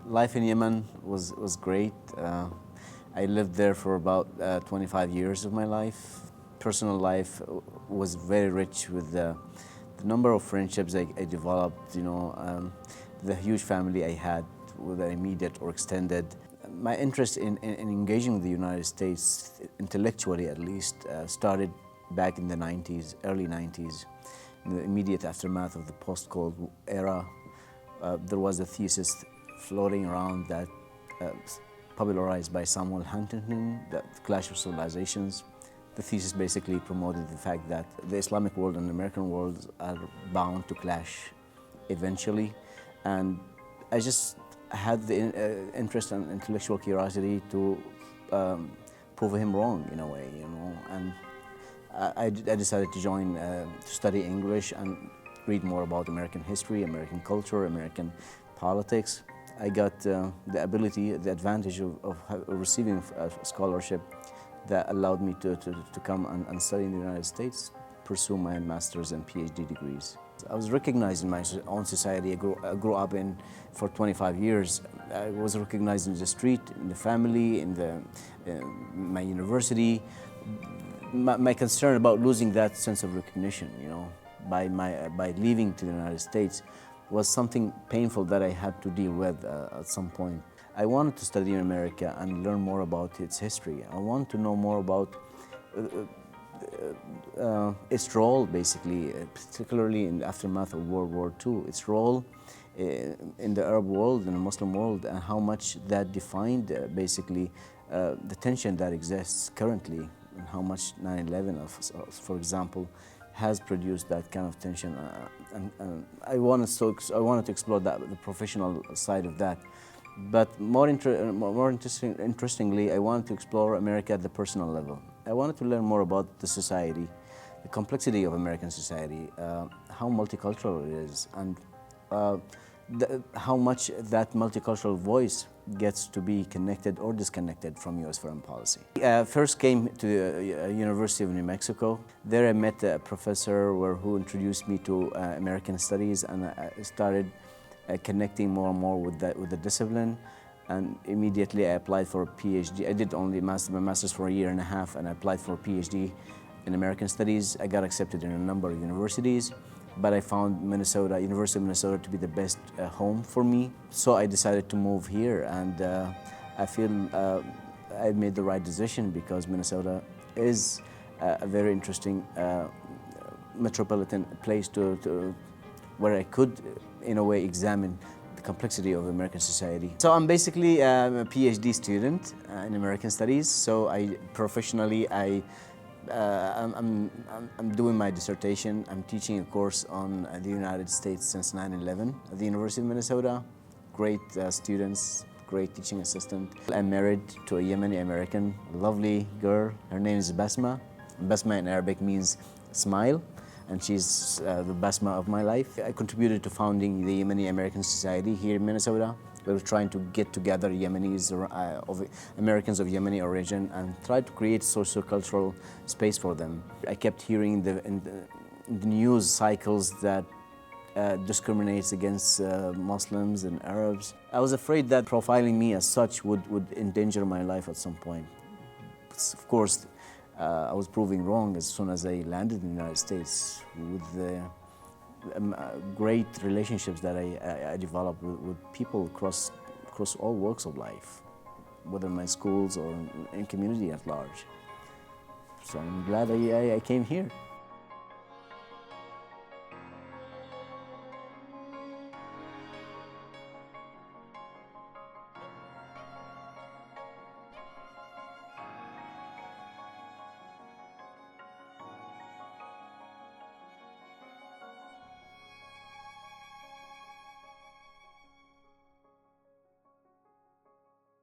Life in Yemen was great. I lived there for about 25 years of my life. Personal life was very rich with the number of friendships I developed, the huge family I had, whether immediate or extended. My interest in engaging with the United States, intellectually at least, started back in the 90s, early 90s, in the immediate aftermath of the post-Cold era. There was a thesis floating around that popularized by Samuel Huntington, the Clash of Civilizations. The thesis basically promoted the fact that the Islamic world and the American world are bound to clash eventually. And I just had the interest and intellectual curiosity to prove him wrong in a way, And I decided to to study English and read more about American history, American culture, American politics. I got the advantage of receiving a scholarship that allowed me to come and study in the United States, pursue my master's and PhD degrees. I was recognized in my own society. I grew up in for 25 years. I was recognized in the street, in the family, in my university. My concern about losing that sense of recognition, by leaving to the United States, was something painful that I had to deal with at some point. I wanted to study in America and learn more about its history. I want to know more about its role, basically, particularly in the aftermath of World War II, its role in the Arab world and the Muslim world, and how much that defined, basically, the tension that exists currently, and how much 9/11, for example, has produced that kind of tension. And I wanted to explore the professional side of that. But more interestingly, I wanted to explore America at the personal level. I wanted to learn more about the society, the complexity of American society, how multicultural it is, and how much that multicultural voice gets to be connected or disconnected from U.S. foreign policy. First came to the University of New Mexico. There I met a professor who introduced me to American studies, and I started connecting more and more with the discipline. And immediately I applied for a PhD. I did only my master's for a year and a half, and I applied for a PhD in American studies. I got accepted in a number of universities, but I found University of Minnesota to be the best home for me. So I decided to move here, and I feel I made the right decision, because Minnesota is a very interesting metropolitan place where I could, in a way, examine the complexity of American society. So I'm basically a PhD student in American Studies. So professionally, I'm doing my dissertation. I'm teaching a course on the United States since 9/11 at the University of Minnesota. Great students, great teaching assistant. I'm married to a Yemeni American, lovely girl. Her name is Basma. Basma in Arabic means smile, and she's the Basma of my life. I contributed to founding the Yemeni American Society here in Minnesota. We were trying to get together Americans of Yemeni origin and try to create socio-cultural space for them. I kept hearing in the news cycles that discriminates against Muslims and Arabs. I was afraid that profiling me as such would endanger my life at some point. But of course, I was proving wrong as soon as I landed in the United States with the great relationships that I developed with people across all walks of life, whether in my schools or in community at large. So I'm glad I came here.